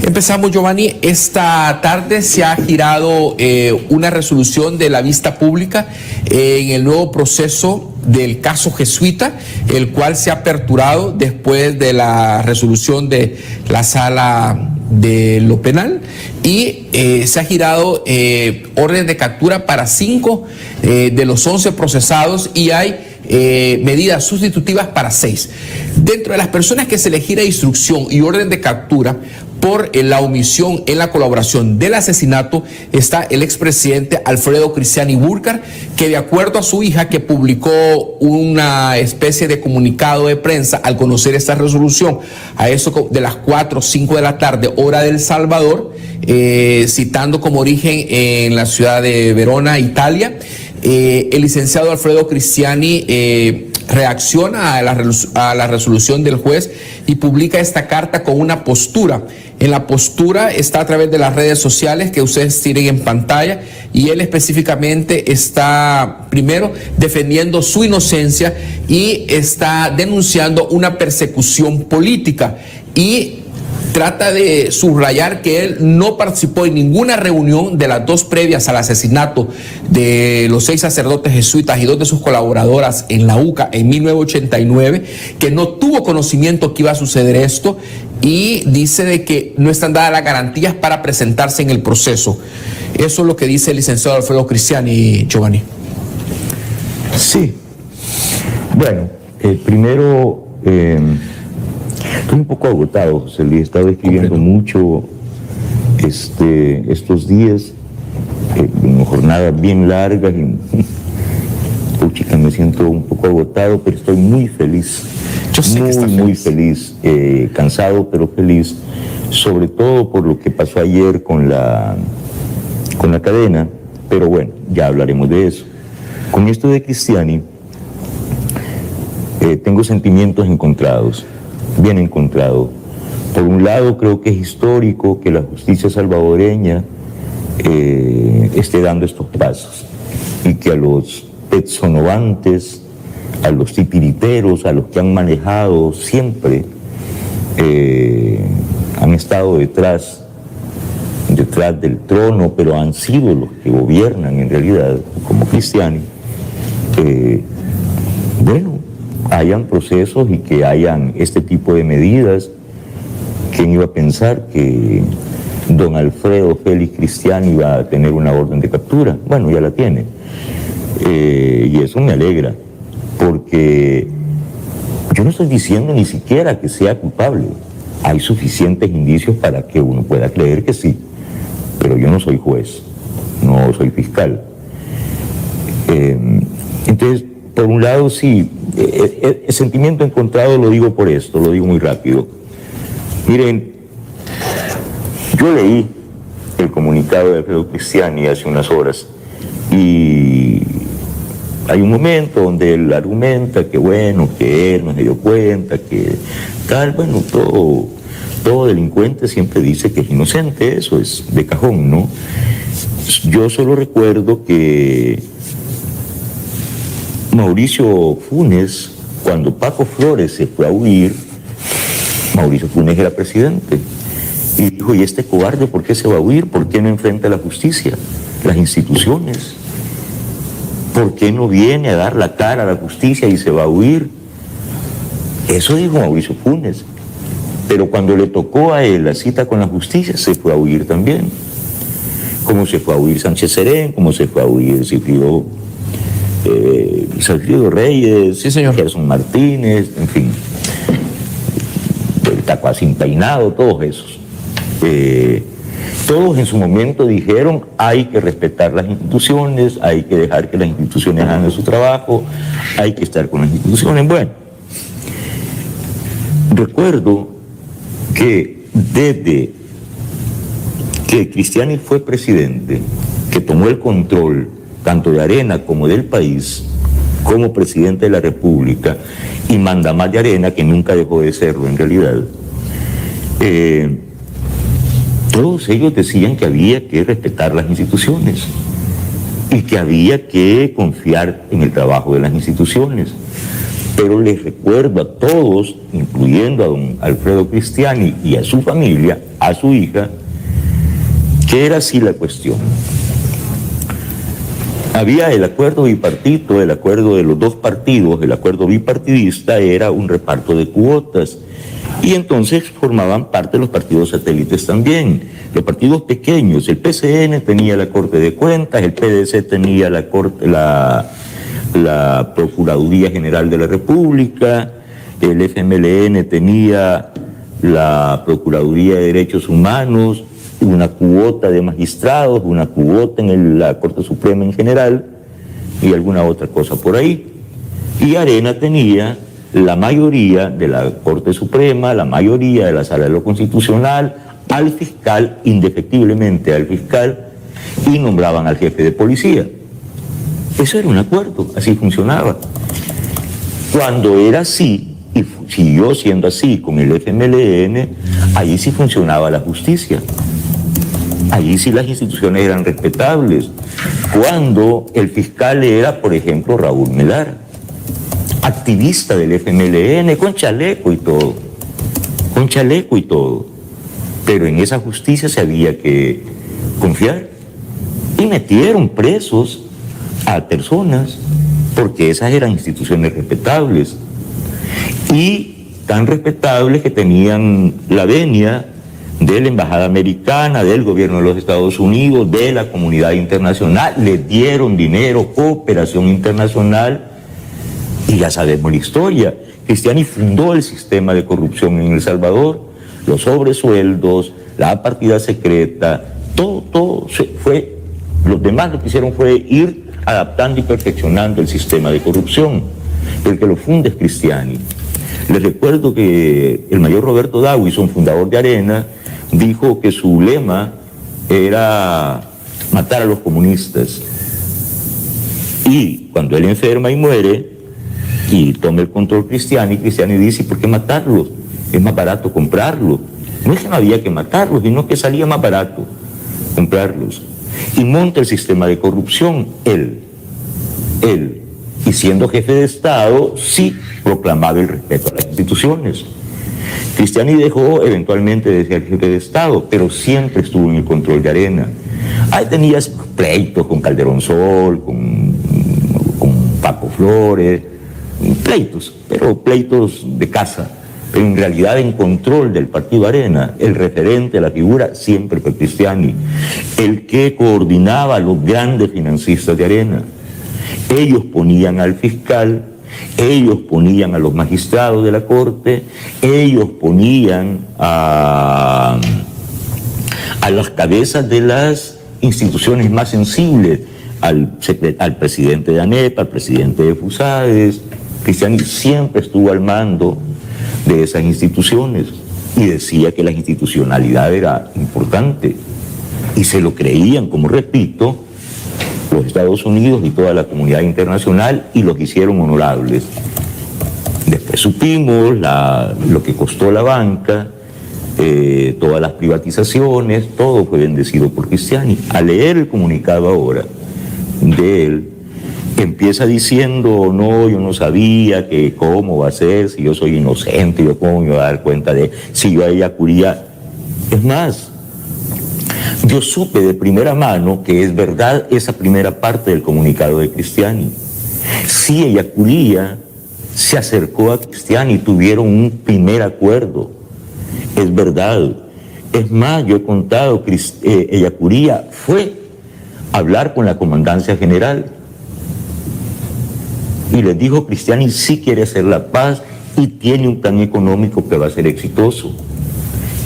Empezamos, Giovanni. Esta tarde se ha girado una resolución de la vista pública en el nuevo proceso del caso jesuita, el cual se ha aperturado después de la resolución de la sala de lo penal, y se ha girado orden de captura para 5 de los 11 procesados, y hay medidas sustitutivas para 6. Dentro de las personas que se les gira instrucción y orden de captura por la omisión en la colaboración del asesinato está el expresidente Alfredo Cristiani Burcar, que de acuerdo a su hija, que publicó una especie de comunicado de prensa al conocer esta resolución, a eso de las 4 o 5 de la tarde, hora del Salvador, citando como origen en la ciudad de Verona, Italia, el licenciado Alfredo Cristiani reacciona a la resolución del juez y publica esta carta con una postura. En la postura está a través de las redes sociales que ustedes tienen en pantalla, y él específicamente está primero defendiendo su inocencia y está denunciando una persecución política, y trata de subrayar que él no participó en ninguna reunión de las 2 previas al asesinato de los 6 sacerdotes jesuitas y 2 de sus colaboradoras en la UCA en 1989, que no tuvo conocimiento que iba a suceder esto, y dice de que no están dadas las garantías para presentarse en el proceso. Eso es lo que dice el licenciado Alfredo Cristiani, Giovanni. Sí. Bueno, primero... estoy un poco agotado, José Luis. He estado escribiendo mucho estos días, jornadas bien largas, y chica, me siento un poco agotado, pero estoy muy feliz. Yo sé que está muy feliz, cansado pero feliz, sobre todo por lo que pasó ayer con la cadena, pero bueno, ya hablaremos de eso. Con esto de Cristiani, tengo sentimientos encontrados. Bien encontrado. Por un lado, creo que es histórico que la justicia salvadoreña esté dando estos pasos, y que a los exonovantes, a los titiriteros, a los que han manejado siempre, han estado detrás del trono, pero han sido los que gobiernan en realidad, como Cristiani, bueno, hayan procesos y que hayan este tipo de medidas. ¿Quién iba a pensar que don Alfredo Félix Cristiani iba a tener una orden de captura? Bueno, ya la tiene. Y eso me alegra, porque yo no estoy diciendo ni siquiera que sea culpable. Hay suficientes indicios para que uno pueda creer que sí, pero yo no soy juez, no soy fiscal. Entonces, por un lado, sí, el sentimiento encontrado lo digo por esto, lo digo muy rápido. Miren, yo leí el comunicado de Alfredo Cristiani hace unas horas, y hay un momento donde él argumenta que bueno, que él no se dio cuenta, que tal, bueno, todo delincuente siempre dice que es inocente, eso es de cajón, ¿no? Yo solo recuerdo que Mauricio Funes, cuando Paco Flores se fue a huir, Mauricio Funes era presidente, y dijo: ¿y este cobarde por qué se va a huir? ¿Por qué no enfrenta a la justicia, las instituciones? ¿Por qué no viene a dar la cara a la justicia y se va a huir? Eso dijo Mauricio Funes. Pero cuando le tocó a él la cita con la justicia, se fue a huir también. Como se fue a huir Sánchez Serén, como se fue a huir Cifrido Reyes, sí, señor, Gerson Martínez, en fin, el Tacuacín Peinado, todos esos. Todos en su momento dijeron: hay que respetar las instituciones, hay que dejar que las instituciones hagan su trabajo, hay que estar con las instituciones. Bueno, recuerdo que desde que Cristiani fue presidente, que tomó el control tanto de Arena como del país, como presidente de la República, y mandamás de Arena, que nunca dejó de serlo en realidad, todos ellos decían que había que respetar las instituciones y que había que confiar en el trabajo de las instituciones. Pero les recuerdo a todos, incluyendo a don Alfredo Cristiani y a su familia, a su hija, que era así la cuestión. Había el acuerdo bipartito, el acuerdo de los dos partidos, el acuerdo bipartidista era un reparto de cuotas. Y entonces formaban parte los partidos satélites también, los partidos pequeños. El PCN tenía la Corte de Cuentas, el PDC tenía la Procuraduría General de la República, el FMLN tenía la Procuraduría de Derechos Humanos, una cuota de magistrados, una cuota en la Corte Suprema en general y alguna otra cosa por ahí. Y Arena tenía la mayoría de la Corte Suprema, la mayoría de la Sala de lo Constitucional, al fiscal, indefectiblemente al fiscal, y nombraban al jefe de policía. Eso era un acuerdo, así funcionaba. Cuando era así, y siguió siendo así con el FMLN, ahí sí funcionaba la justicia. Allí sí las instituciones eran respetables. Cuando el fiscal era, por ejemplo, Raúl Melara, activista del FMLN, con chaleco y todo, pero en esa justicia se había que confiar. Y metieron presos a personas, porque esas eran instituciones respetables, y tan respetables que tenían la venia de la Embajada Americana, del gobierno de los Estados Unidos, de la comunidad internacional, le dieron dinero, cooperación internacional, y ya sabemos la historia. Cristiani fundó el sistema de corrupción en El Salvador, los sobresueldos, la partida secreta, todo fue, los demás lo que hicieron fue ir adaptando y perfeccionando el sistema de corrupción. El que lo funda es Cristiani. Les recuerdo que el mayor Roberto Dawison, fundador de Arena, dijo que su lema era matar a los comunistas. Y cuando él enferma y muere, y toma el control Cristiani dice, ¿por qué matarlos? Es más barato comprarlos. No es que no había que matarlos, sino que salía más barato comprarlos. Y monta el sistema de corrupción, él. Y siendo jefe de Estado, sí proclamaba el respeto a las instituciones. Cristiani dejó eventualmente de ser jefe de Estado, pero siempre estuvo en el control de Arena. Ahí tenías pleitos con Calderón Sol, con Paco Flores, pero pleitos de casa. Pero en realidad en control del partido Arena, el referente, la figura, siempre fue Cristiani, el que coordinaba a los grandes financistas de Arena. Ellos ponían al fiscal, ellos ponían a los magistrados de la Corte, ellos ponían a las cabezas de las instituciones más sensibles, al presidente de ANEP, al presidente de FUSADES. Cristiani siempre estuvo al mando de esas instituciones y decía que la institucionalidad era importante y se lo creían, como repito, los Estados Unidos y toda la comunidad internacional, y los hicieron honorables. Después supimos lo que costó la banca, todas las privatizaciones, todo fue bendecido por Cristiani. Al leer el comunicado ahora de él, empieza diciendo, no, yo no sabía que cómo va a ser, si yo soy inocente, yo cómo me voy a dar cuenta de si yo a Ellacuría. Es más, yo supe de primera mano que es verdad esa primera parte del comunicado de Cristiani. Sí, Ellacuría se acercó a Cristiani, tuvieron un primer acuerdo, es verdad. Es más, yo he contado, Ellacuría fue a hablar con la comandancia general y les dijo, Cristiani sí quiere hacer la paz y tiene un plan económico que va a ser exitoso.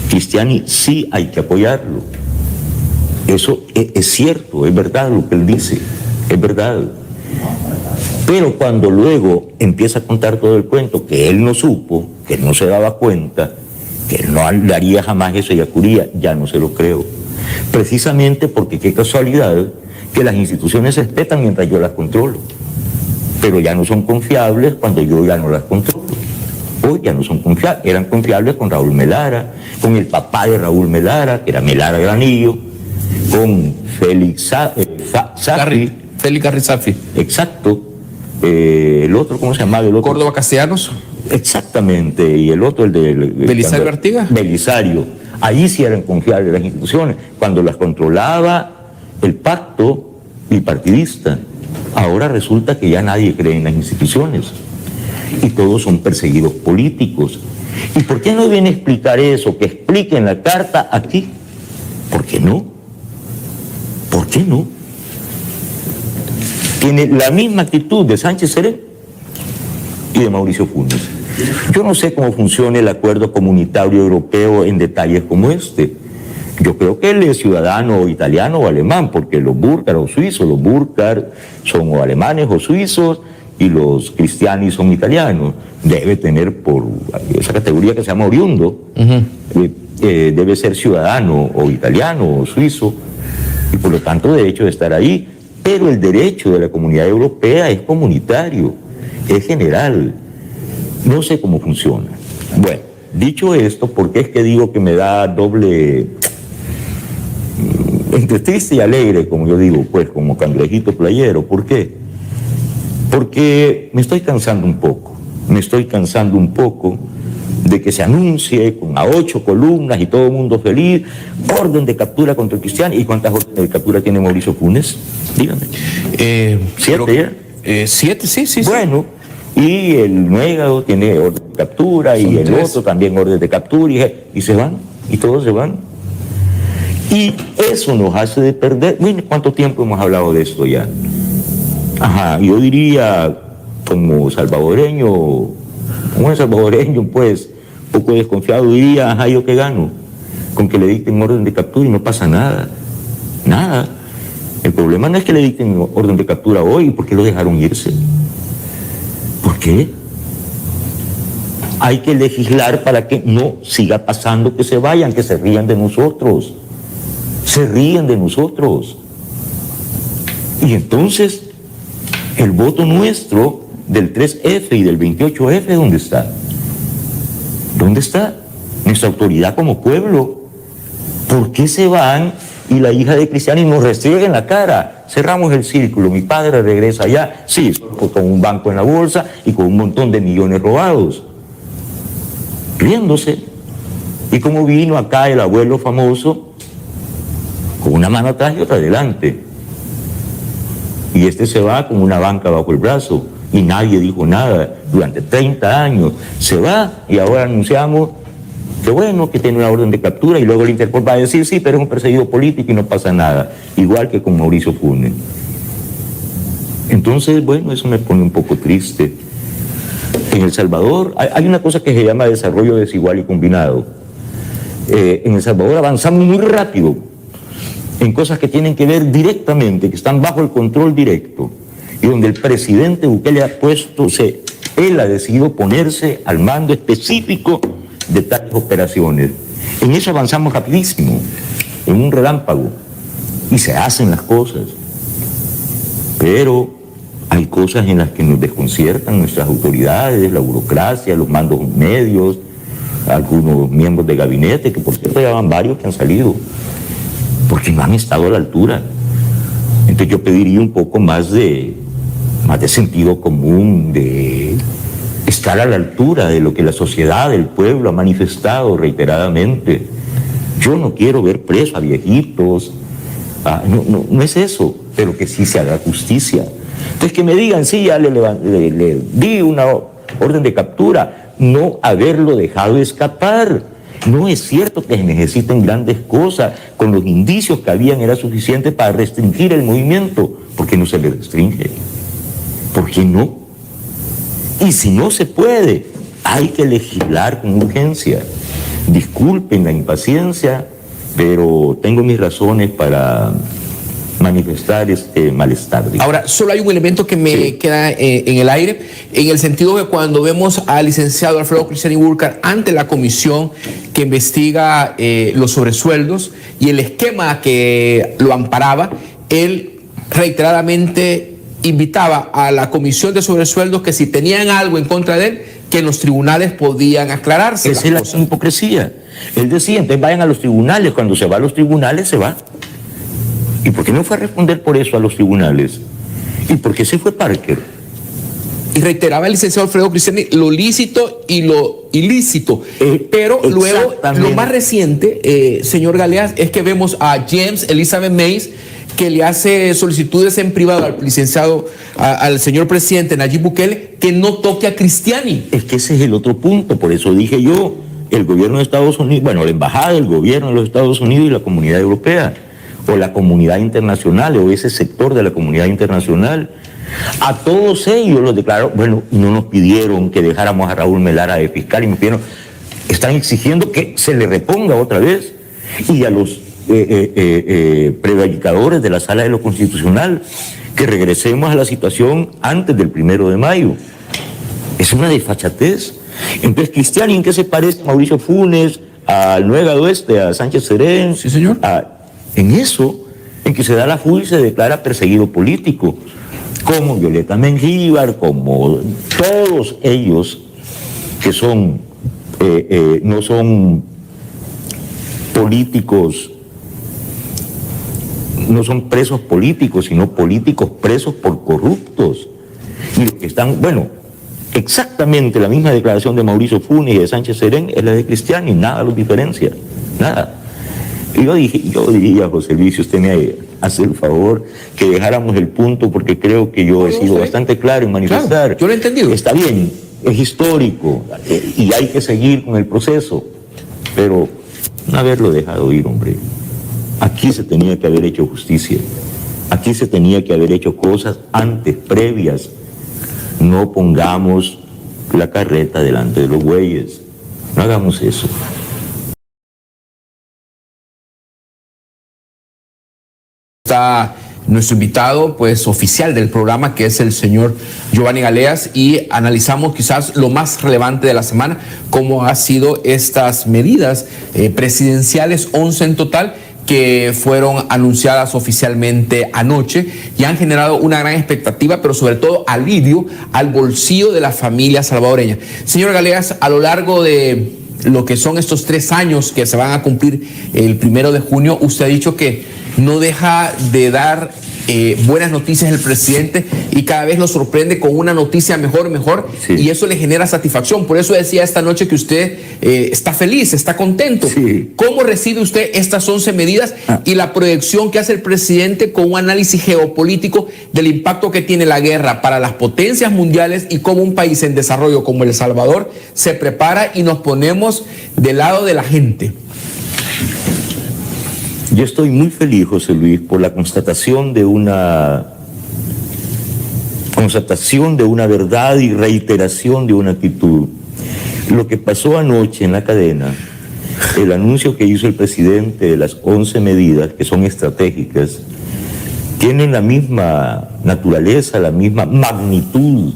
Cristiani sí hay que apoyarlo. Eso es cierto, es verdad lo que él dice, es verdad. Pero cuando luego empieza a contar todo el cuento, que él no supo, que él no se daba cuenta, que él no le haría jamás eso a Ellacuría, ya no se lo creo. Precisamente porque qué casualidad que las instituciones se respetan mientras yo las controlo, pero ya no son confiables cuando yo ya no las controlo. Hoy ya no son confiables, eran confiables con Raúl Melara, con el papá de Raúl Melara, que era Melara Granillo, con Félix Safi. Félix Carrizafi. Exacto. El otro, ¿cómo se llamaba? El otro. Córdoba Castellanos. Exactamente. Y el otro, el de... Belisario Artigas. Belisario. ahí sí eran confiables las instituciones, cuando las controlaba el pacto bipartidista. Ahora resulta que ya nadie cree en las instituciones y todos son perseguidos políticos. ¿Y por qué no viene a explicar eso? Que explique en la carta aquí. ¿Por qué no? ¿Por qué no? Tiene la misma actitud de Sánchez Serén y de Mauricio Funes. Yo no sé cómo funciona el acuerdo comunitario europeo en detalles como este. Yo creo que él es ciudadano italiano o alemán, porque los búrcaros o suizos, los búrcaros son o alemanes o suizos y los cristianos son italianos. Debe tener por esa categoría que se llama oriundo, debe ser ciudadano o italiano o suizo y por lo tanto derecho de estar ahí. Pero el derecho de la Comunidad Europea es comunitario, es general. No sé cómo funciona. Bueno, dicho esto, ¿por qué es que digo que me da doble, entre triste y alegre, como yo digo, pues como cangrejito playero? ¿Por qué? Porque me estoy cansando un poco de que se anuncie con a 8 columnas y todo el mundo feliz, orden de captura contra el cristiano. ¿Y cuántas órdenes de captura tiene Mauricio Funes? Dígame. 7 ya. 7, sí. Bueno, y el Nuegado tiene orden de captura, y el 3. otro también orden de captura, y se van, y todos se van. Y eso nos hace de perder. Miren cuánto tiempo hemos hablado de esto ya. Ajá, yo diría, como salvadoreño, pues, poco desconfiado, diría, ajá, ¿yo qué gano? Con que le dicten orden de captura y no pasa nada. Nada. El problema no es que le dicten orden de captura hoy, ¿por qué lo dejaron irse? ¿Por qué? Hay que legislar para que no siga pasando que se vayan, que se rían de nosotros. Se ríen de nosotros. Y entonces, el voto nuestro del 3F y del 28F, ¿dónde está? ¿Dónde está? Nuestra autoridad como pueblo. ¿Por qué se van y la hija de Cristiani nos restriega en la cara? Cerramos el círculo, mi padre regresa allá, sí, con un banco en la bolsa y con un montón de millones robados. Riéndose. Y como vino acá el abuelo famoso, con una mano atrás y otra adelante. Y este se va con una banca bajo el brazo y nadie dijo nada durante 30 años. Se va y ahora anunciamos que bueno, que tiene una orden de captura y luego el Interpol va a decir sí, pero es un perseguido político y no pasa nada. Igual que con Mauricio Funes. Entonces, bueno, eso me pone un poco triste. En El Salvador hay una cosa que se llama desarrollo desigual y combinado. En El Salvador avanzamos muy rápido en cosas que tienen que ver directamente, que están bajo el control directo, y donde el presidente Bukele ha él ha decidido ponerse al mando específico de tales operaciones. En eso avanzamos rapidísimo, en un relámpago, y se hacen las cosas. Pero hay cosas en las que nos desconciertan nuestras autoridades, la burocracia, los mandos medios, algunos miembros de gabinete, que por cierto ya van varios que han salido, porque no han estado a la altura. Entonces yo pediría un poco más de sentido común, de estar a la altura de lo que la sociedad, el pueblo ha manifestado reiteradamente. Yo no quiero ver presos a viejitos, no es eso, pero que sí se haga justicia. Entonces que me digan, sí, ya le di una orden de captura, no haberlo dejado escapar. No es cierto que se necesiten grandes cosas. Con los indicios que habían era suficiente para restringir el movimiento. ¿Por qué no se le restringe? ¿Por qué no? Y si no se puede, hay que legislar con urgencia. Disculpen la impaciencia, pero tengo mis razones para manifestar este malestar. Ahora, solo hay un elemento que me queda en el aire, en el sentido que cuando vemos al licenciado Alfredo Cristiani Burcar ante la comisión que investiga los sobresueldos y el esquema que lo amparaba, él reiteradamente invitaba a la comisión de sobresueldos que si tenían algo en contra de él, que en los tribunales podían aclararse. Esa es la hipocresía. Él decía, entonces vayan a los tribunales, cuando se va a los tribunales se va. ¿Y por qué no fue a responder por eso a los tribunales? ¿Y por qué se fue Parker? Y reiteraba el licenciado Alfredo Cristiani lo lícito y lo ilícito. Pero luego, lo más reciente, señor Galeas, es que vemos a James Elizabeth Mays, que le hace solicitudes en privado al licenciado, al señor presidente Nayib Bukele, que no toque a Cristiani. Es que ese es el otro punto, por eso dije yo, el gobierno de Estados Unidos, bueno, la embajada del gobierno de los Estados Unidos y la comunidad europea, o la comunidad internacional, o ese sector de la comunidad internacional, a todos ellos los declaró, bueno, no nos pidieron que dejáramos a Raúl Melara de fiscal, y me pidieron, están exigiendo que se le reponga otra vez, y a los prevaricadores de la Sala de lo Constitucional, que regresemos a la situación antes del 1 de mayo. Es una desfachatez. Entonces, Cristiani, ¿en qué se parece a Mauricio Funes, al Nuegado a Sánchez Serén? Sí, señor. En eso, en que se da la fuga y se declara perseguido político, como Violeta Mengíbar, como todos ellos que son, no son políticos, no son presos políticos, sino políticos presos por corruptos. Y los que están, bueno, exactamente la misma declaración de Mauricio Funes y de Sánchez Serén es la de Cristiani, nada los diferencia, nada. Y yo diría, José Luis, si usted me hace el favor, que dejáramos el punto, porque creo que yo he sido bastante claro en manifestar. Claro, yo lo he entendido. Está bien, es histórico, y hay que seguir con el proceso, pero no haberlo dejado ir, hombre. Aquí se tenía que haber hecho justicia, aquí se tenía que haber hecho cosas antes, previas. No pongamos la carreta delante de los bueyes, no hagamos eso. Está nuestro invitado, pues, oficial del programa, que es el señor Giovanni Galeas, y analizamos quizás lo más relevante de la semana, cómo han sido estas medidas presidenciales, 11 en total, que fueron anunciadas oficialmente anoche y han generado una gran expectativa, pero sobre todo alivio al bolsillo de la familia salvadoreña. Señor Galeas, a lo largo de lo que son estos 3 años que se van a cumplir el 1 de junio, usted ha dicho que no deja de dar buenas noticias el presidente y cada vez lo sorprende con una noticia mejor, sí. Y eso le genera satisfacción. Por eso decía esta noche que usted está feliz, está contento. Sí. ¿Cómo recibe usted estas 11 medidas y la proyección que hace el presidente con un análisis geopolítico del impacto que tiene la guerra para las potencias mundiales y cómo un país en desarrollo como El Salvador se prepara y nos ponemos del lado de la gente? Yo estoy muy feliz, José Luis, por la constatación de una verdad y reiteración de una actitud. Lo que pasó anoche en la cadena, el anuncio que hizo el presidente de las 11 medidas, que son estratégicas, tienen la misma naturaleza, la misma magnitud,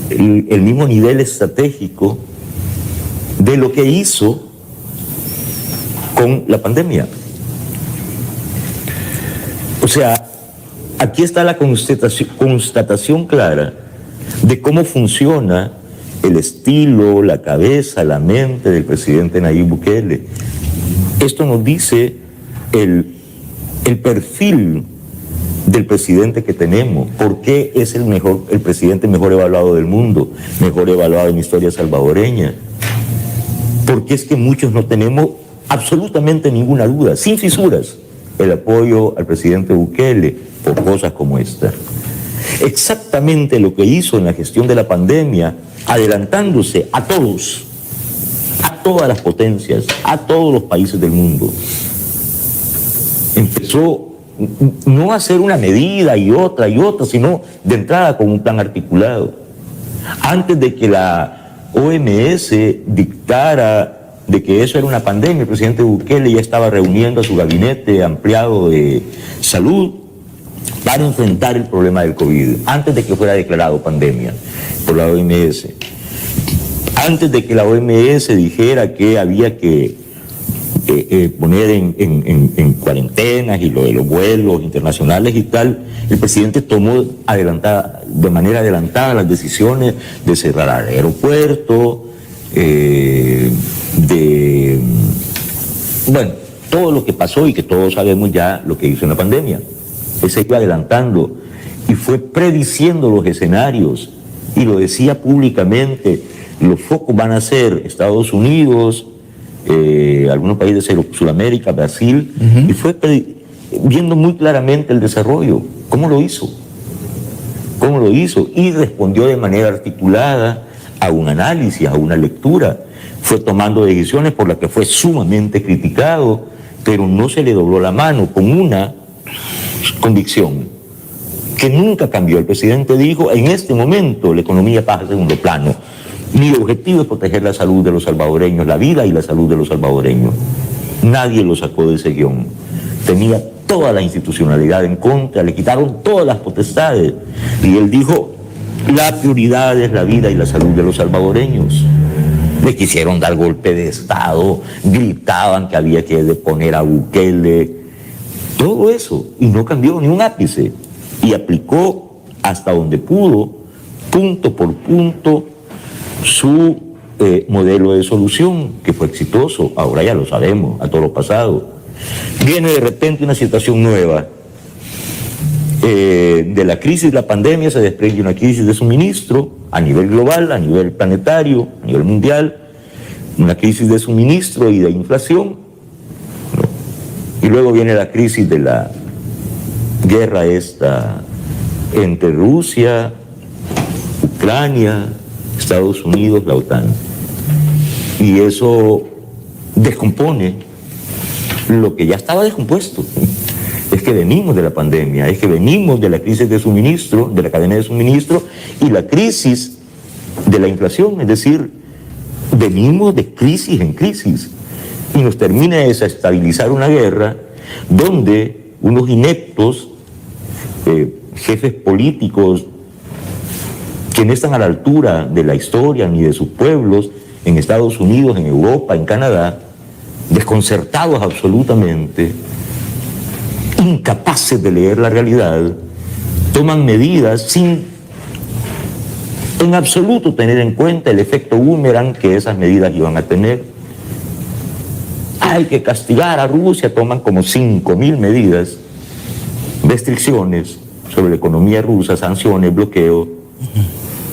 el mismo nivel estratégico de lo que hizo con la pandemia. O sea, aquí está la constatación clara de cómo funciona el estilo, la cabeza, la mente del presidente Nayib Bukele. Esto nos dice el perfil del presidente que tenemos, por qué es el presidente mejor evaluado del mundo, mejor evaluado en la historia salvadoreña. Porque es que muchos no tenemos absolutamente ninguna duda, sin fisuras, el apoyo al presidente Bukele por cosas como esta. Exactamente lo que hizo en la gestión de la pandemia, adelantándose a todos, a todas las potencias, a todos los países del mundo. Empezó no a hacer una medida y otra, sino de entrada con un plan articulado. Antes de que la OMS dictara de que eso era una pandemia, el presidente Bukele ya estaba reuniendo a su gabinete ampliado de salud para enfrentar el problema del COVID, antes de que fuera declarado pandemia por la OMS. Antes de que la OMS dijera que había que poner en cuarentenas y lo de los vuelos internacionales y tal, el presidente tomó de manera adelantada las decisiones de cerrar el aeropuerto, bueno, todo lo que pasó y que todos sabemos ya lo que hizo en la pandemia. Él se iba adelantando y fue prediciendo los escenarios y lo decía públicamente, los focos van a ser Estados Unidos, algunos países de Sudamérica, Brasil, y fue viendo muy claramente el desarrollo. ¿Cómo lo hizo? ¿Cómo lo hizo? Y respondió de manera articulada a un análisis, a una lectura. Fue tomando decisiones por las que fue sumamente criticado, pero no se le dobló la mano, con una convicción que nunca cambió. El presidente dijo, en este momento la economía pasa a segundo plano. Mi objetivo es proteger la salud de los salvadoreños, la vida y la salud de los salvadoreños. Nadie lo sacó de ese guión. Tenía toda la institucionalidad en contra, le quitaron todas las potestades. Y él dijo, la prioridad es la vida y la salud de los salvadoreños. Le quisieron dar golpe de Estado, gritaban que había que deponer a Bukele, todo eso, y no cambió ni un ápice. Y aplicó hasta donde pudo, punto por punto, su modelo de solución, que fue exitoso. Ahora ya lo sabemos, a todo lo pasado. Viene de repente una situación nueva. De la crisis de la pandemia se desprende una crisis de suministro a nivel global, a nivel planetario, a nivel mundial, una crisis de suministro y de inflación, ¿no? Y luego viene la crisis de la guerra esta entre Rusia, Ucrania, Estados Unidos, la OTAN. Y eso descompone lo que ya estaba descompuesto. Es que venimos de la pandemia, es que venimos de la crisis de suministro, de la cadena de suministro y la crisis de la inflación, es decir, venimos de crisis en crisis y nos termina de desestabilizar una guerra donde unos ineptos jefes políticos que no están a la altura de la historia ni de sus pueblos, en Estados Unidos, en Europa, en Canadá, desconcertados absolutamente, incapaces de leer la realidad, toman medidas sin en absoluto tener en cuenta el efecto boomerang que esas medidas iban a tener. Hay que castigar a Rusia, toman como 5.000 medidas, restricciones sobre la economía rusa, sanciones, bloqueo,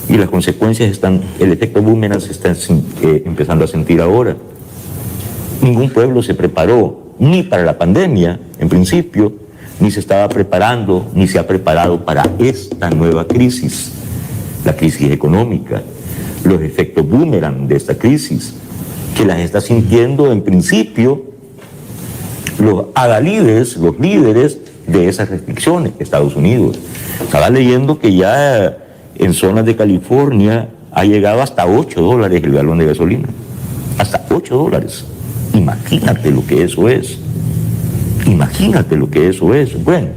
y las consecuencias están, el efecto boomerang se está empezando a sentir ahora. Ningún pueblo se preparó ni para la pandemia, en principio, ni se estaba preparando, ni se ha preparado para esta nueva crisis, la crisis económica, los efectos boomerang de esta crisis, que las está sintiendo en principio los adalides, los líderes de esas restricciones, Estados Unidos. Estaba leyendo que ya en zonas de California ha llegado hasta $8 el galón de gasolina, hasta $8. Imagínate lo que eso es. Imagínate lo que eso es. Bueno,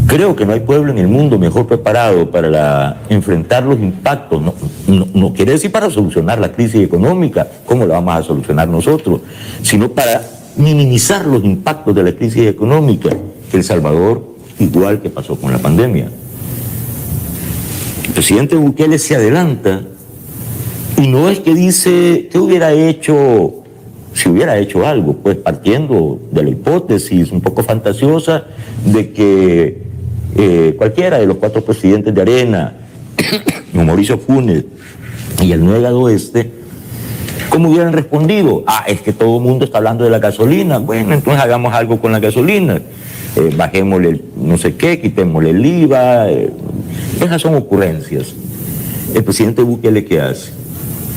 creo que no hay pueblo en el mundo mejor preparado para enfrentar los impactos. No quiere decir para solucionar la crisis económica, ¿cómo la vamos a solucionar nosotros? Sino para minimizar los impactos de la crisis económica que El Salvador, igual que pasó con la pandemia. El presidente Bukele se adelanta y no es que dice, ¿qué hubiera hecho si hubiera hecho algo? Pues partiendo de la hipótesis un poco fantasiosa de que cualquiera de los 4 presidentes de Arena, Mauricio Funes y el Nuegado ¿cómo hubieran respondido? Es que todo el mundo está hablando de la gasolina. Bueno, entonces hagamos algo con la gasolina. Bajémosle no sé qué, quitémosle el IVA. Esas son ocurrencias. El presidente Bukele, ¿qué hace?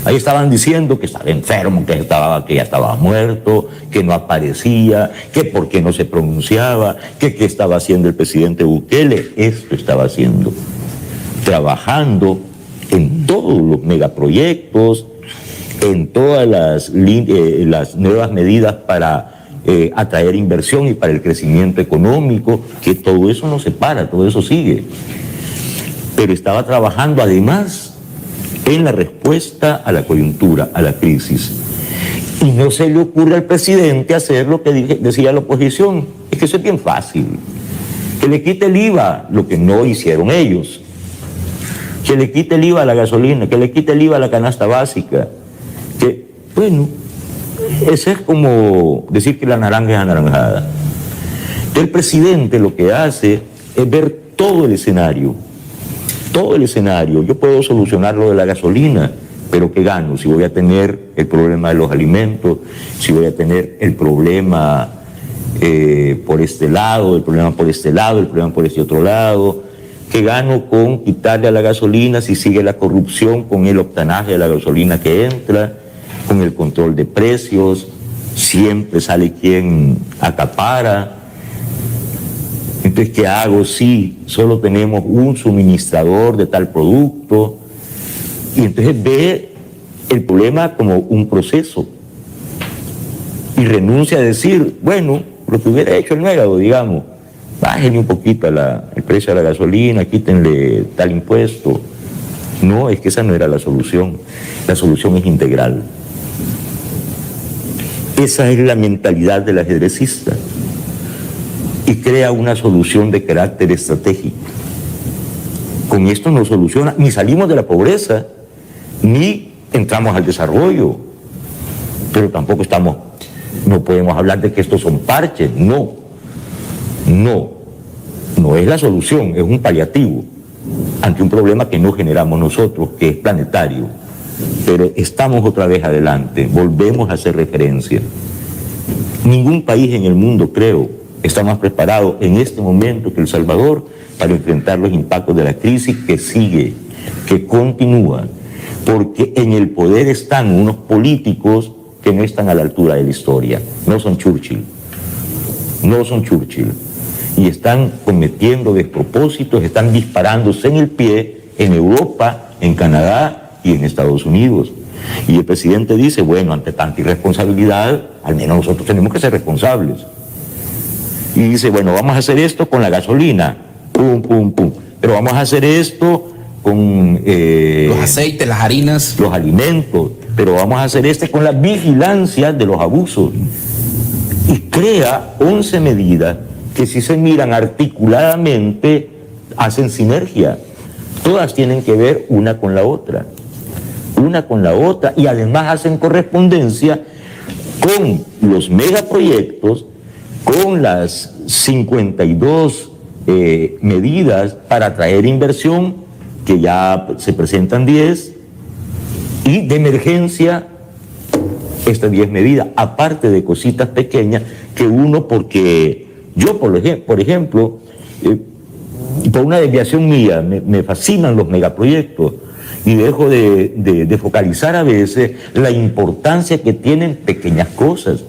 Ahí estaban diciendo que estaba enfermo, que ya estaba muerto, que no aparecía, que por qué no se pronunciaba, que qué estaba haciendo el presidente Bukele. Esto estaba haciendo, trabajando en todos los megaproyectos, en todas las nuevas medidas para atraer inversión y para el crecimiento económico, que todo eso no se para, todo eso sigue. Pero estaba trabajando además en la respuesta a la coyuntura, a la crisis. Y no se le ocurre al presidente hacer lo que decía la oposición. Es que eso es bien fácil. Que le quite el IVA, lo que no hicieron ellos. Que le quite el IVA a la gasolina, que le quite el IVA a la canasta básica. Que, bueno, eso es como decir que la naranja es anaranjada. El presidente lo que hace es ver todo el escenario todo el escenario. Yo puedo solucionar lo de la gasolina, pero ¿qué gano? Si voy a tener el problema de los alimentos, si voy a tener el problema por este lado, el problema por este lado, el problema por este otro lado. ¿Qué gano con quitarle a la gasolina si sigue la corrupción con el octanaje de la gasolina que entra, con el control de precios? Siempre sale quien acapara. Entonces, ¿qué hago si solo tenemos un suministrador de tal producto? Y entonces ve el problema como un proceso y renuncia a decir, bueno, lo que hubiera hecho el Nuevo, digamos, bájenle un poquito el precio de la gasolina, quítenle tal impuesto. No, es que esa no era la solución. La solución es integral. Esa es la mentalidad del ajedrecista y crea una solución de carácter estratégico. Con esto no soluciona, ni salimos de la pobreza, ni entramos al desarrollo, pero tampoco no podemos hablar de que estos son parches. No es la solución, es un paliativo ante un problema que no generamos nosotros, que es planetario. Pero estamos otra vez adelante, volvemos a hacer referencia. Ningún país en el mundo, creo, está más preparado en este momento que El Salvador para enfrentar los impactos de la crisis que sigue, que continúa, porque en el poder están unos políticos que no están a la altura de la historia, no son Churchill, y están cometiendo despropósitos, están disparándose en el pie en Europa, en Canadá y en Estados Unidos. Y el presidente dice, bueno, ante tanta irresponsabilidad, al menos nosotros tenemos que ser responsables. Y dice, bueno, vamos a hacer esto con la gasolina, pum, pero vamos a hacer esto con los aceites, las harinas, los alimentos, pero vamos a hacer con la vigilancia de los abusos. Y crea 11 medidas que, si se miran articuladamente, hacen sinergia. Todas tienen que ver una con la otra, y además hacen correspondencia con los megaproyectos, con las 52 medidas para atraer inversión, que ya se presentan 10, y de emergencia estas 10 medidas, aparte de cositas pequeñas que uno, porque yo, por ejemplo, por una desviación mía, me fascinan los megaproyectos y dejo de focalizar a veces la importancia que tienen pequeñas cosas,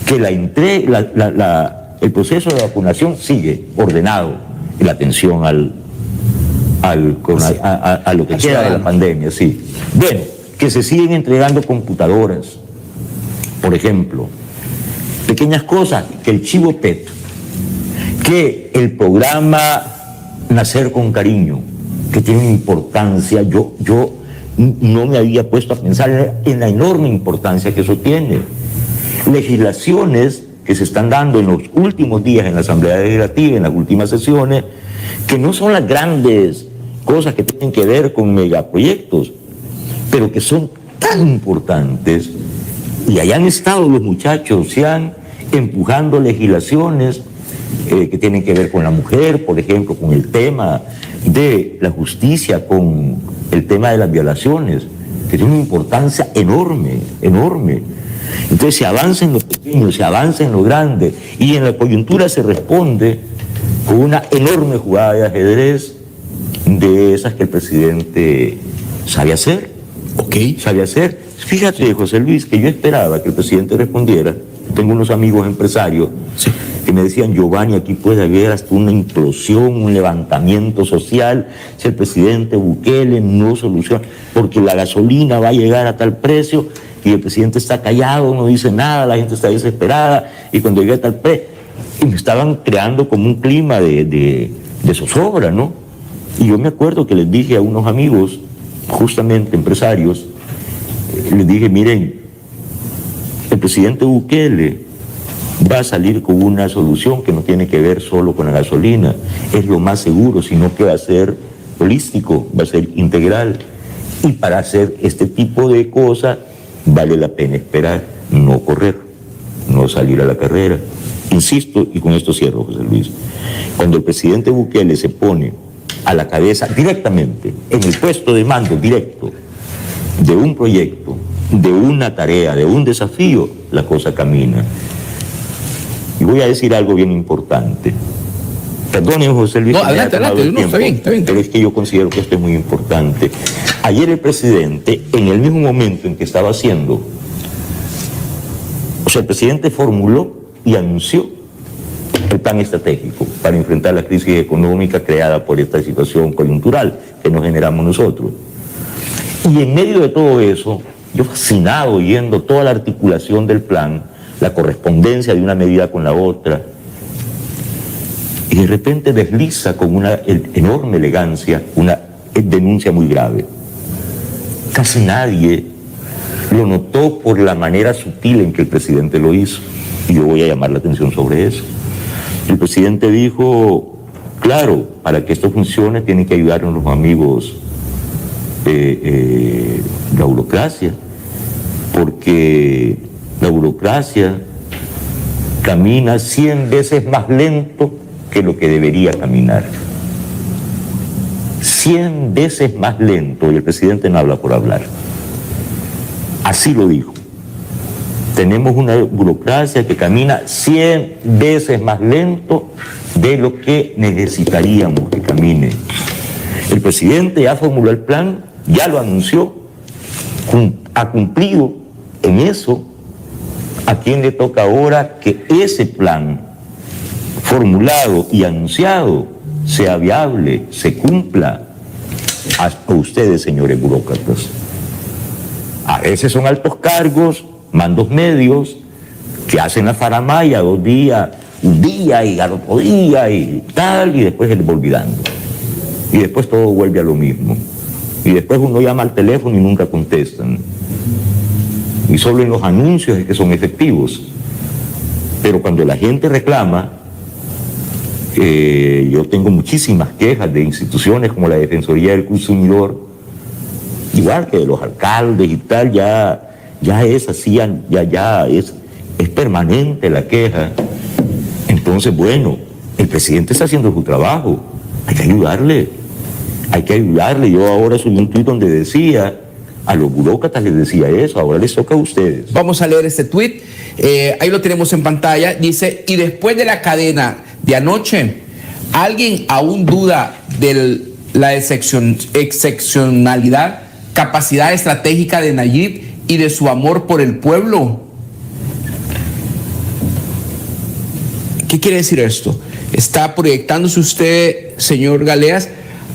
que el proceso de vacunación sigue ordenado, y la atención a lo que queda de la pandemia, sí. Bueno, que se siguen entregando computadoras, por ejemplo, pequeñas cosas, que el Chivo PET, que el programa Nacer con Cariño, que tiene una importancia, yo no me había puesto a pensar en la enorme importancia que eso tiene. Legislaciones que se están dando en los últimos días en la Asamblea Legislativa, en las últimas sesiones, que no son las grandes cosas que tienen que ver con megaproyectos, pero que son tan importantes, y allá han estado los muchachos, se han empujando legislaciones que tienen que ver con la mujer, por ejemplo, con el tema de la justicia, con el tema de las violaciones, que tiene una importancia enorme. Entonces se avanza en lo pequeño, se avanza en lo grande, y en la coyuntura se responde con una enorme jugada de ajedrez, de esas que el presidente sabe hacer. Sabe hacer. Fíjate, José Luis, que yo esperaba que el presidente respondiera. Tengo unos amigos empresarios que me decían, Giovanni, aquí puede haber hasta una implosión, un levantamiento social, si el presidente Bukele no soluciona, porque la gasolina va a llegar a tal precio y el presidente está callado, no dice nada, la gente está desesperada, y cuando llegue a tal precio, y me estaban creando como un clima de zozobra, ¿no? Y yo me acuerdo que les dije a unos amigos, justamente empresarios, les dije, miren, el presidente Bukele va a salir con una solución que no tiene que ver solo con la gasolina, es lo más seguro, sino que va a ser holístico, va a ser integral. Y para hacer este tipo de cosas vale la pena esperar, no correr, no salir a la carrera. Insisto, y con esto cierro, José Luis, cuando el presidente Bukele se pone a la cabeza directamente, en el puesto de mando directo de un proyecto, de una tarea, de un desafío, la cosa camina. Y voy a decir algo bien importante. Perdonen, José Luis. No, adelante, no, está bien. Pero es que yo considero que esto es muy importante. Ayer el presidente, en el mismo momento en que estaba haciendo, el presidente formuló y anunció el plan estratégico para enfrentar la crisis económica creada por esta situación coyuntural que nos generamos nosotros. Y en medio de todo eso, yo fascinado oyendo toda la articulación del plan, la correspondencia de una medida con la otra, y de repente desliza con una enorme elegancia una denuncia muy grave. Casi nadie lo notó por la manera sutil en que el presidente lo hizo, y yo voy a llamar la atención sobre eso. El presidente dijo, claro, para que esto funcione tienen que ayudarnos los amigos la burocracia, porque la burocracia camina 100 veces más lento que lo que debería caminar. 100 veces más lento, y el presidente no habla por hablar. Así lo dijo. Tenemos una burocracia que camina 100 veces más lento de lo que necesitaríamos que camine. El presidente ya formuló el plan, ya lo anunció, ha cumplido en eso. ¿A quién le toca ahora que ese plan formulado y anunciado sea viable, se cumpla? A ustedes, señores burócratas. A veces son altos cargos, mandos medios, que hacen la faramaya 2 días, un día y al otro día y tal, y después se les va olvidando. Y después todo vuelve a lo mismo. Y después uno llama al teléfono y nunca contestan. Y solo en los anuncios es que son efectivos. Pero cuando la gente reclama, yo tengo muchísimas quejas de instituciones como la Defensoría del Consumidor, igual que de los alcaldes y tal, ya es así, ya es permanente la queja. Entonces, bueno, el presidente está haciendo su trabajo, hay que ayudarle. Yo ahora subí un tuit donde decía, a los burócratas les decía eso, ahora les toca a ustedes. Vamos a leer este tuit, ahí lo tenemos en pantalla, dice, y después de la cadena de anoche, ¿alguien aún duda de la excepcionalidad, capacidad estratégica de Nayib y de su amor por el pueblo? ¿Qué quiere decir esto? ¿Está proyectándose usted, señor Galeas,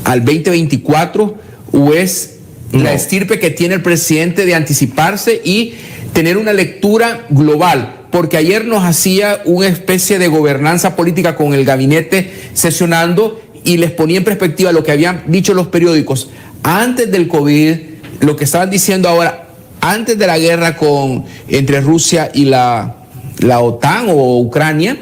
al 2024 o es la estirpe que tiene el presidente de anticiparse y tener una lectura global? Porque ayer nos hacía una especie de gobernanza política con el gabinete sesionando y les ponía en perspectiva lo que habían dicho los periódicos antes del COVID, lo que estaban diciendo ahora, antes de la guerra entre Rusia y la OTAN o Ucrania,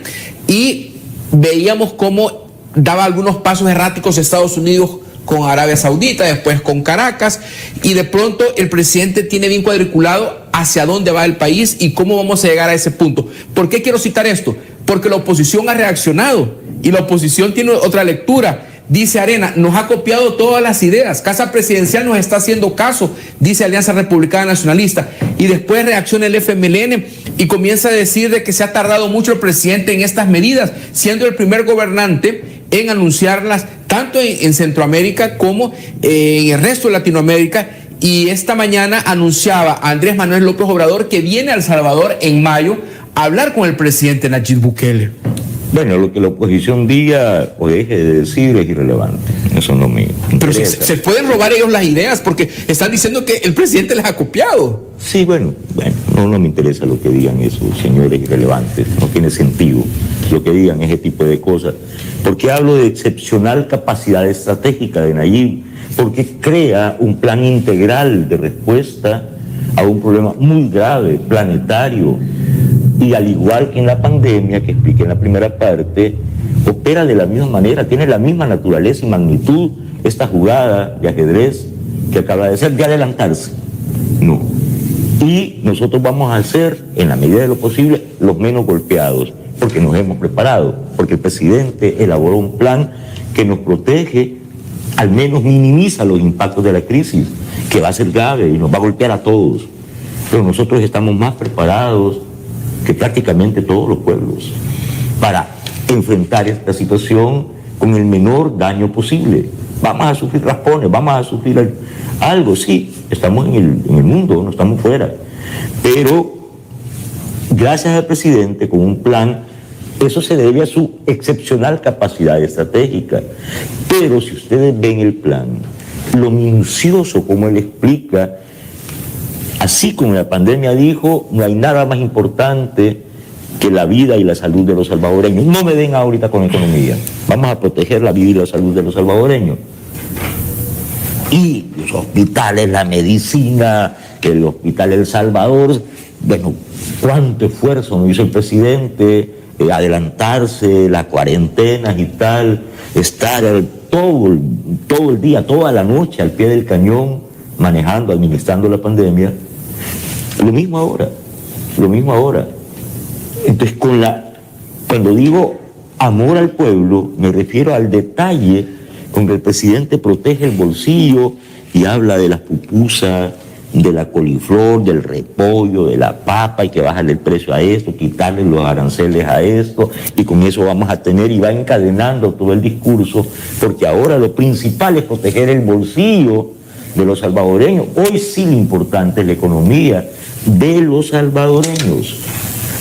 y veíamos cómo daba algunos pasos erráticos Estados Unidos con Arabia Saudita, después con Caracas, y de pronto el presidente tiene bien cuadriculado hacia dónde va el país y cómo vamos a llegar a ese punto. ¿Por qué quiero citar esto? Porque la oposición ha reaccionado y la oposición tiene otra lectura. Dice Arena, nos ha copiado todas las ideas, Casa Presidencial nos está haciendo caso, dice Alianza Republicana Nacionalista, y después reacciona el FMLN y comienza a decir de que se ha tardado mucho el presidente en estas medidas, siendo el primer gobernante en anunciarlas tanto en Centroamérica como en el resto de Latinoamérica. Y esta mañana anunciaba a Andrés Manuel López Obrador que viene a El Salvador en mayo a hablar con el presidente Nayib Bukele. Bueno, lo que la oposición diga o deje de decir es irrelevante. Eso no me interesa. Pero se pueden robar ellos las ideas porque están diciendo que el presidente les ha copiado. Sí, bueno, no me interesa lo que digan esos señores irrelevantes. No tiene sentido lo que digan ese tipo de cosas. Porque hablo de excepcional capacidad estratégica de Nayib, porque crea un plan integral de respuesta a un problema muy grave, planetario. Y al igual que en la pandemia, que expliqué en la primera parte, opera de la misma manera, tiene la misma naturaleza y magnitud esta jugada de ajedrez que acaba de ser, de adelantarse. No. Y nosotros vamos a ser, en la medida de lo posible, los menos golpeados, porque nos hemos preparado, porque el presidente elaboró un plan que nos protege al menos minimiza los impactos de la crisis, que va a ser grave y nos va a golpear a todos. Pero nosotros estamos más preparados que prácticamente todos los pueblos para enfrentar esta situación con el menor daño posible. Vamos a sufrir raspones, vamos a sufrir algo, sí, estamos en el mundo, no estamos fuera. Pero gracias al presidente, con un plan, eso se debe a su excepcional capacidad estratégica. Pero si ustedes ven el plan, lo minucioso como él explica, así como la pandemia dijo, no hay nada más importante que la vida y la salud de los salvadoreños. No me den ahorita con economía. Vamos a proteger la vida y la salud de los salvadoreños. Y los hospitales, la medicina, el Hospital El Salvador, bueno, cuánto esfuerzo nos hizo el presidente, adelantarse, las cuarentenas y tal, estar todo el día, toda la noche al pie del cañón, manejando, administrando la pandemia. Lo mismo ahora. Entonces, cuando digo amor al pueblo, me refiero al detalle con que el presidente protege el bolsillo y habla de las pupusas, de la coliflor, del repollo, de la papa, y que bajarle el precio a esto, quitarle los aranceles a esto, y con eso vamos a tener, y va encadenando todo el discurso, porque ahora lo principal es proteger el bolsillo de los salvadoreños. Hoy sí lo importante es la economía de los salvadoreños,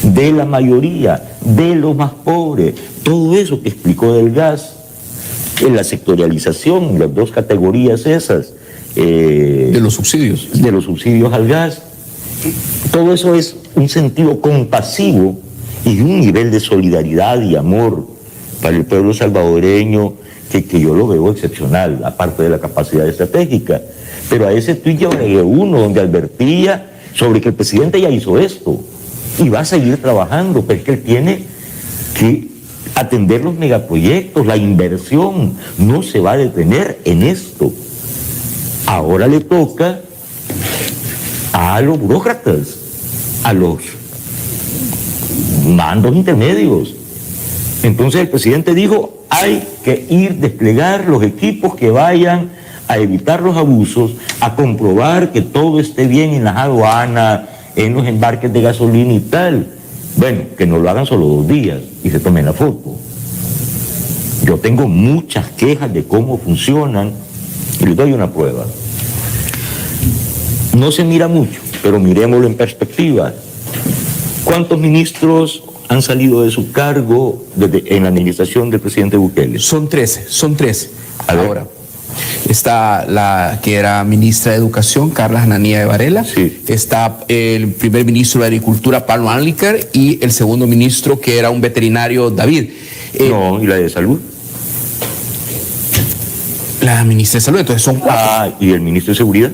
de la mayoría, de los más pobres. Todo eso que explicó del gas, en la sectorialización, las dos categorías esas, de los subsidios. De los subsidios al gas. Todo eso es un sentido compasivo y un nivel de solidaridad y amor para el pueblo salvadoreño que yo lo veo excepcional, aparte de la capacidad estratégica. Pero a ese tuit yo agregué uno donde advertía sobre que el presidente ya hizo esto y va a seguir trabajando, pero es que él tiene que atender los megaproyectos, la inversión no se va a detener en esto. Ahora le toca a los burócratas, a los mandos intermedios. Entonces el presidente dijo, hay que desplegar los equipos que vayan a evitar los abusos, a comprobar que todo esté bien en las aduanas, en los embarques de gasolina y tal. Bueno, que no lo hagan solo 2 días y se tomen la foto. Yo tengo muchas quejas de cómo funcionan y les doy una prueba. No se mira mucho, pero miremoslo en perspectiva. ¿Cuántos ministros han salido de su cargo en la administración del presidente Bukele? Son 13. Ahora, está la que era ministra de Educación, Carla Ananía de Varela. Sí. Está el primer ministro de Agricultura, Pablo Anliker, y el segundo ministro, que era un veterinario, David. No, ¿y la de Salud? La ministra de Salud, entonces son 4. Ah, ¿y el ministro de Seguridad?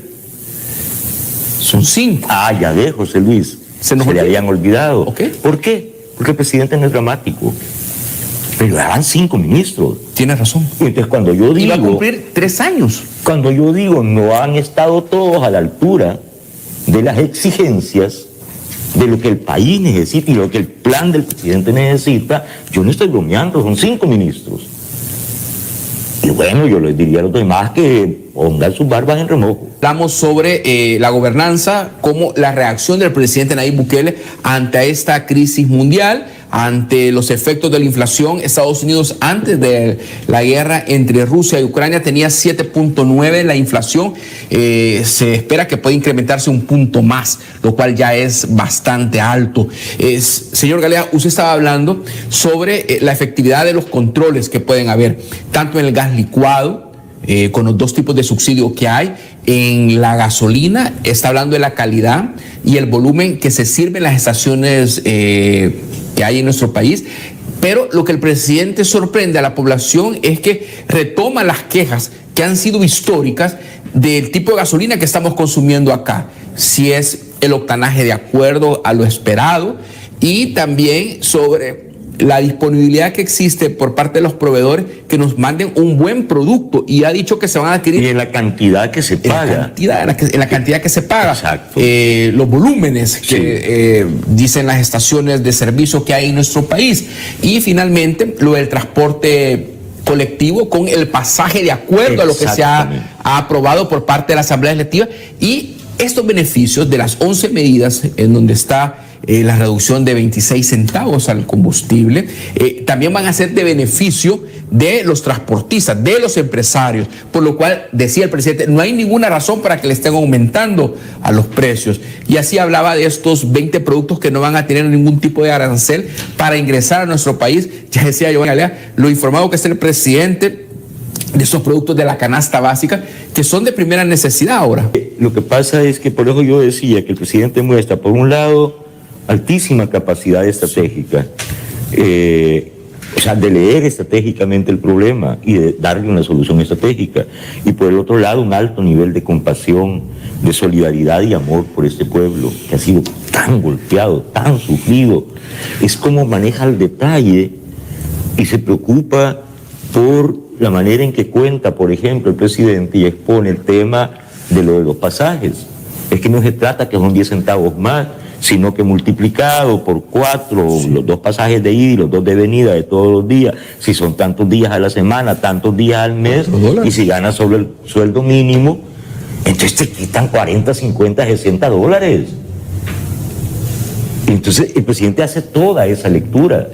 Son 5. Ah, ya ve, José Luis. Se le habían olvidado. Okay. ¿Por qué? Porque el presidente no es dramático. Pero eran 5 ministros. Tienes razón. Entonces cuando yo digo... Iba a cumplir 3 años. Cuando yo digo no han estado todos a la altura de las exigencias de lo que el país necesita y lo que el plan del presidente necesita, yo no estoy bromeando, son 5 ministros. Y bueno, yo les diría a los demás que pongan sus barbas en remojo. Hablamos sobre la gobernanza, como la reacción del presidente Nayib Bukele ante esta crisis mundial, ante los efectos de la inflación. Estados Unidos, antes de la guerra entre Rusia y Ucrania, tenía 7.9 la inflación. Se espera que pueda incrementarse un punto más, lo cual ya es bastante alto. Señor Galea, usted estaba hablando sobre la efectividad de los controles que pueden haber, tanto en el gas licuado, con los 2 tipos de subsidio que hay, en la gasolina, está hablando de la calidad y el volumen que se sirve en las estaciones que hay en nuestro país. Pero lo que el presidente sorprende a la población es que retoma las quejas que han sido históricas del tipo de gasolina que estamos consumiendo acá, si es el octanaje de acuerdo a lo esperado, y también sobre la disponibilidad que existe por parte de los proveedores que nos manden un buen producto, y ha dicho que se van a adquirir... Y en la cantidad que se paga. En la cantidad que se paga. Exacto. Los volúmenes que dicen las estaciones de servicio que hay en nuestro país. Y finalmente, lo del transporte colectivo con el pasaje de acuerdo a lo que se ha aprobado por parte de la Asamblea Legislativa, y estos beneficios de las 11 medidas en donde está la reducción de 26 centavos al combustible, también van a ser de beneficio de los transportistas, de los empresarios, por lo cual, decía el presidente, no hay ninguna razón para que le estén aumentando a los precios. Y así hablaba de estos 20 productos que no van a tener ningún tipo de arancel para ingresar a nuestro país. Ya decía Giovanni Galea, lo informado que está el presidente de esos productos de la canasta básica, que son de primera necesidad ahora. Lo que pasa es que por eso yo decía que el presidente muestra, por un lado, altísima capacidad estratégica, o sea, de leer estratégicamente el problema y de darle una solución estratégica, y por el otro lado un alto nivel de compasión, de solidaridad y amor por este pueblo que ha sido tan golpeado, tan sufrido. Es como maneja el detalle y se preocupa por la manera en que cuenta, por ejemplo, el presidente, y expone el tema de los pasajes. Es que no se trata que son 10 centavos más, sino que multiplicado por 4, los 2 pasajes de ida y los 2 de venida de todos los días, si son tantos días a la semana, tantos días al mes, y si ganas solo el sueldo mínimo, entonces te quitan 40, 50, 60 dólares. Entonces el presidente hace toda esa lectura.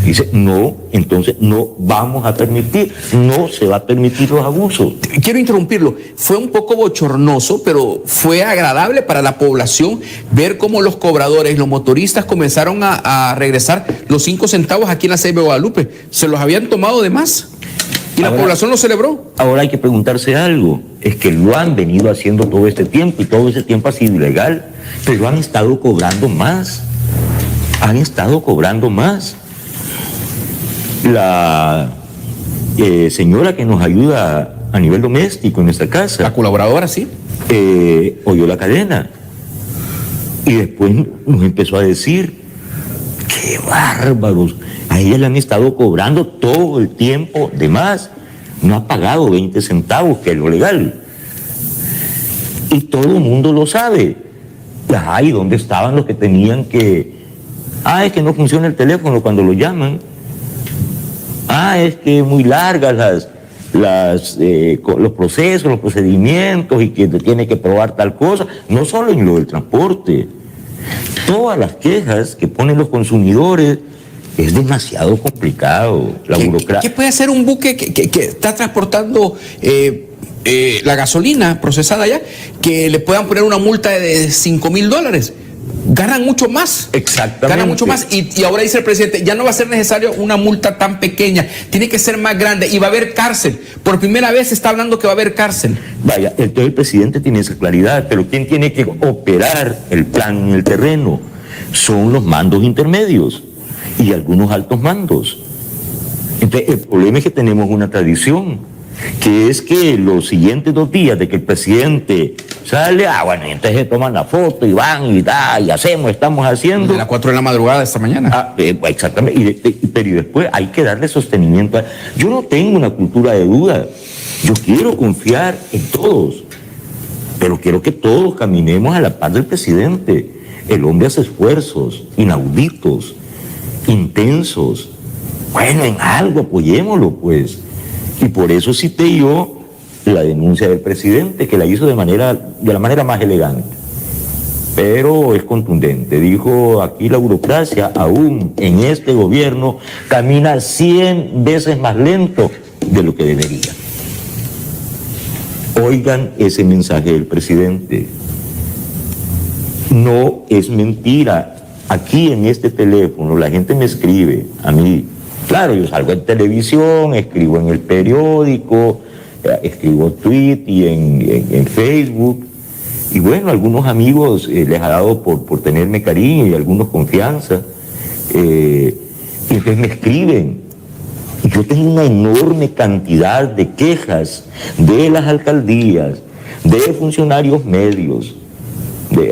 Dice, no, entonces no vamos a permitir, no se va a permitir los abusos. Quiero interrumpirlo, fue un poco bochornoso, pero fue agradable para la población ver cómo los cobradores, los motoristas comenzaron a regresar los 5 centavos aquí en la CB Guadalupe. Se los habían tomado de más y la población lo celebró. Ahora hay que preguntarse algo, es que lo han venido haciendo todo este tiempo y todo ese tiempo ha sido ilegal, pero han estado cobrando más, han estado cobrando más. La señora que nos ayuda a nivel doméstico en nuestra casa, la colaboradora, sí, oyó la cadena y después nos empezó a decir, qué bárbaros, a ella le han estado cobrando todo el tiempo de más, no ha pagado 20 centavos, que es lo legal, y todo el mundo lo sabe. Ay, ¿dónde estaban los que tenían que? Es que no funciona el teléfono cuando lo llaman. Es que muy largas los procesos, los procedimientos, y que tiene que probar tal cosa. No solo en lo del transporte. Todas las quejas que ponen los consumidores es demasiado complicado. La burocracia. ¿Qué puede hacer un buque que está transportando la gasolina procesada allá, que le puedan poner una multa de $5,000? Ganan mucho más. Exactamente. Ganan mucho más. Y ahora dice el presidente, ya no va a ser necesario una multa tan pequeña, tiene que ser más grande y va a haber cárcel. Por primera vez se está hablando que va a haber cárcel. Vaya, entonces el presidente tiene esa claridad, pero ¿quién tiene que operar el plan en el terreno? Son los mandos intermedios y algunos altos mandos. Entonces el problema es que tenemos una tradición, que es que los siguientes 2 días de que el presidente sale, bueno, entonces se toman la foto y van y hacemos, estamos haciendo. A las 4 de la madrugada de esta mañana. Exactamente, pero y después hay que darle sostenimiento. Yo no tengo una cultura de duda, yo quiero confiar en todos, pero quiero que todos caminemos a la par del presidente. El hombre hace esfuerzos inauditos, intensos. Bueno, en algo apoyémoslo, pues. Y por eso cité yo la denuncia del presidente, que la hizo de la manera más elegante, pero es contundente. Dijo, aquí la burocracia, aún en este gobierno, camina 100 veces más lento de lo que debería. Oigan ese mensaje del presidente. No es mentira. Aquí en este teléfono la gente me escribe a mí. Claro, yo salgo en televisión, escribo en el periódico, escribo tweet y en Facebook. Y bueno, algunos amigos les ha dado por tenerme cariño y algunos confianza. Y entonces me escriben. Y yo tengo una enorme cantidad de quejas de las alcaldías, de funcionarios medios.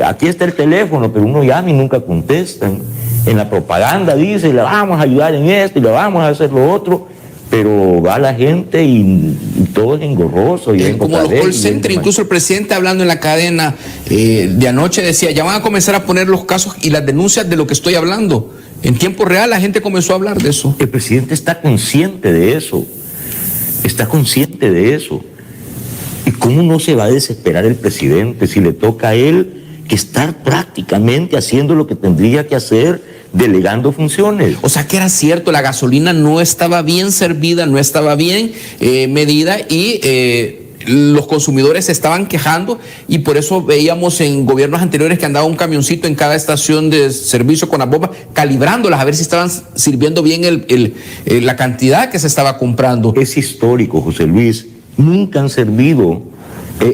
Aquí está el teléfono, pero uno llama y nunca contestan. En la propaganda dice, le vamos a ayudar en esto y le vamos a hacer lo otro, pero va la gente y todo es engorroso. Y como los call center, incluso el presidente hablando en la cadena de anoche decía, ya van a comenzar a poner los casos y las denuncias de lo que estoy hablando. En tiempo real la gente comenzó a hablar de eso. El presidente está consciente de eso. está consciente de eso. ¿Y cómo no se va a desesperar el presidente si le toca a él que estar prácticamente haciendo lo que tendría que hacer, delegando funciones? O sea que era cierto, la gasolina no estaba bien servida, no estaba bien medida y los consumidores se estaban quejando y por eso veíamos en gobiernos anteriores que andaba un camioncito en cada estación de servicio con las bombas, calibrándolas a ver si estaban sirviendo bien la cantidad que se estaba comprando. Es histórico, José Luis. Nunca han servido.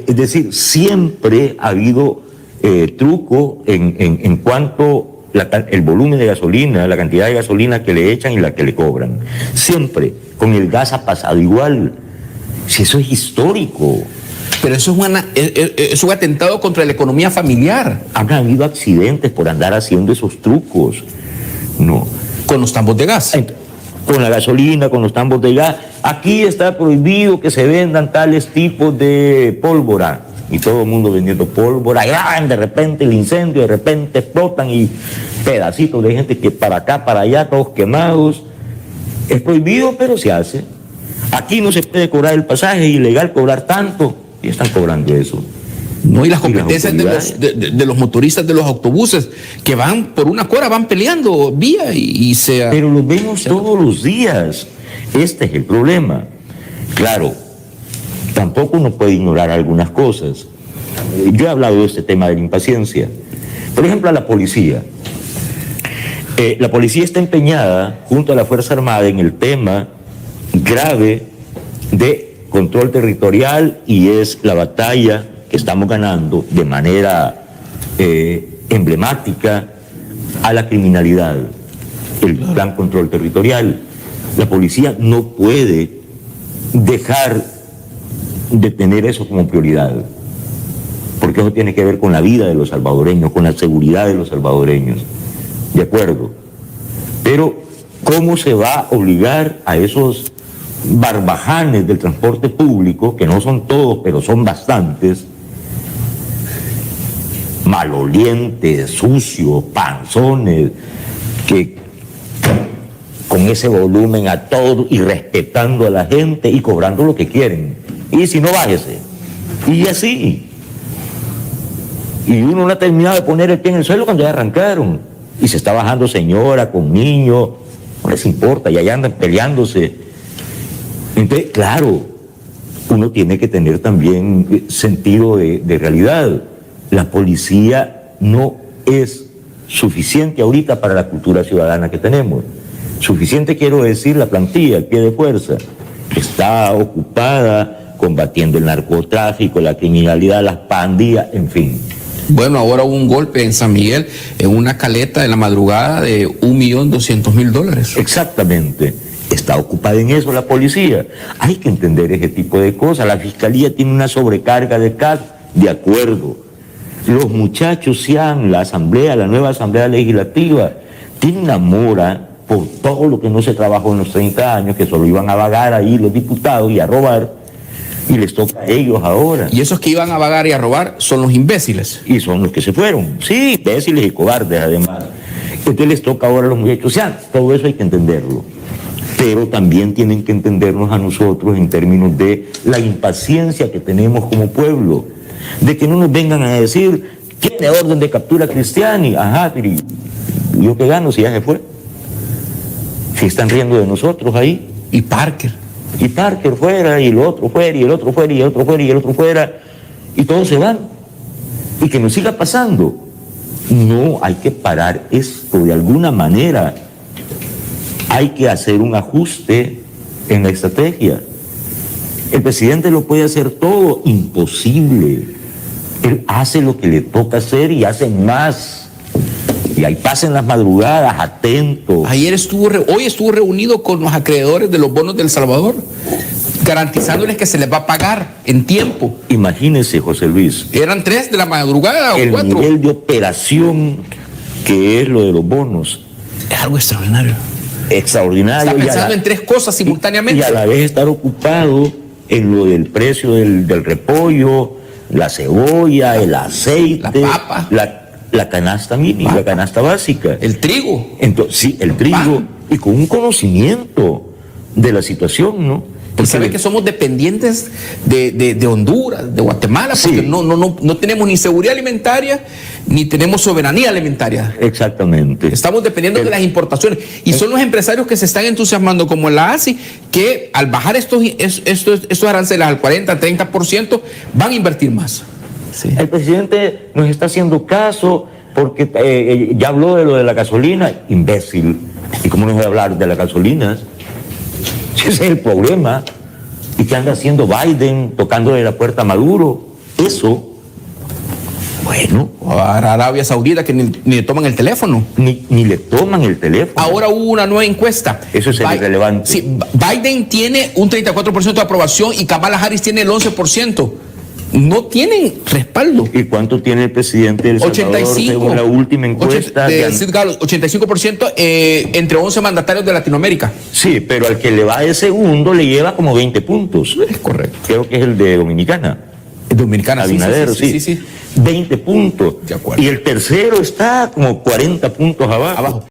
Es decir, siempre ha habido truco en cuanto el volumen de gasolina, la cantidad de gasolina que le echan y la que le cobran. Siempre. Con el gas ha pasado igual. Si eso es histórico. Pero eso es un atentado contra la economía familiar. Han habido accidentes por andar haciendo esos trucos. No. Con los tambos de gas. Con la gasolina, con los tambos de gas. Aquí está prohibido que se vendan tales tipos de pólvora. Y todo el mundo vendiendo pólvora. Y de repente el incendio, de repente explotan y pedacitos de gente que para acá, para allá, todos quemados. Es prohibido, pero se hace. Aquí no se puede cobrar el pasaje, es ilegal cobrar tanto. Y están cobrando eso. No, y las competencias de los motoristas de los autobuses que van por una cuadra, van peleando vía y se... Pero lo vemos todos los días. Este es el problema. Claro, tampoco uno puede ignorar algunas cosas. Yo he hablado de este tema de la impaciencia. Por ejemplo, a la policía. La policía está empeñada, junto a la Fuerza Armada, en el tema grave de control territorial y es la batalla que estamos ganando de manera emblemática a la criminalidad, el plan control territorial. La policía no puede dejar de tener eso como prioridad, porque eso tiene que ver con la vida de los salvadoreños, con la seguridad de los salvadoreños, de acuerdo. Pero ¿cómo se va a obligar a esos barbajanes del transporte público, que no son todos, pero son bastantes, malolientes, sucios, panzones, que con ese volumen a todo y respetando a la gente y cobrando lo que quieren? Y si no, bájese. Y así. Y uno no ha terminado de poner el pie en el suelo cuando ya arrancaron. Y se está bajando señora con niños, no les importa, y allá andan peleándose. Entonces, claro, uno tiene que tener también sentido de realidad. La policía no es suficiente ahorita para la cultura ciudadana que tenemos. Suficiente quiero decir la plantilla, el pie de fuerza. Está ocupada combatiendo el narcotráfico, la criminalidad, las pandillas, en fin. Bueno, ahora hubo un golpe en San Miguel, en una caleta en la madrugada de $1.200.000. Exactamente. Está ocupada en eso la policía. Hay que entender ese tipo de cosas. La fiscalía tiene una sobrecarga de casos, de acuerdo. Los muchachos sean la asamblea, la nueva asamblea legislativa, tienen una mora por todo lo que no se trabajó en los 30 años, que solo iban a vagar ahí los diputados y a robar, y les toca a ellos ahora. Y esos que iban a vagar y a robar son los imbéciles. Y son los que se fueron. Sí, imbéciles y cobardes además. Entonces les toca ahora a los muchachos. O sea, todo eso hay que entenderlo. Pero también tienen que entendernos a nosotros en términos de la impaciencia que tenemos como pueblo, de que no nos vengan a decir, tiene orden de captura Cristiani, ajá, pero ¿yo qué gano si ya se fue? Si están riendo de nosotros ahí. Y Parker fuera, y el otro fuera, y el otro fuera, y el otro fuera, y el otro fuera, y todos se van. Y que nos siga pasando. No, hay que parar esto de alguna manera. Hay que hacer un ajuste en la estrategia. El presidente lo puede hacer todo, imposible. Él hace lo que le toca hacer y hace más. Y ahí pasen las madrugadas, atentos. Hoy estuvo reunido con los acreedores de los bonos de El Salvador, garantizándoles que se les va a pagar en tiempo. Imagínense, José Luis. ¿Eran 3 de la madrugada o 4? El nivel de operación que es lo de los bonos. Es algo extraordinario. Extraordinario. Está pensando en 3 cosas simultáneamente. Y a la vez estar ocupado en lo del precio del repollo, la cebolla, el aceite, la papa, la canasta mínima, la canasta básica. El trigo. Entonces, sí, el trigo. Y con un conocimiento de la situación, ¿no? Y sabe que somos dependientes de Honduras, de Guatemala, porque Sí. no tenemos ni seguridad alimentaria, ni tenemos soberanía alimentaria. Exactamente. Estamos dependiendo de las importaciones. Y son los empresarios que se están entusiasmando, como la ASI, que al bajar estos aranceles al 40, 30%, van a invertir más. Sí. El presidente nos está haciendo caso porque ya habló de lo de la gasolina. Imbécil. ¿Y cómo nos va a hablar de la gasolina? Ese es el problema. ¿Y qué anda haciendo Biden tocándole la puerta a Maduro? Eso, bueno, Ahora Arabia Saudita, que ni le toman el teléfono. ni le toman el teléfono. Ahora hubo una nueva encuesta. Eso es irrelevante. Sí, Biden tiene un 34% de aprobación y Kamala Harris tiene el 11%. No tienen respaldo. ¿Y cuánto tiene el presidente del Salvador 85. según la última encuesta? De Sid Gallo, 85% entre 11 mandatarios de Latinoamérica. Sí, pero al que le va de segundo le lleva como 20 puntos. Es correcto. Creo que es el de Dominicana. Dominicana, Abinader, sí. 20 puntos. De acuerdo. Y el tercero está como 40 puntos abajo.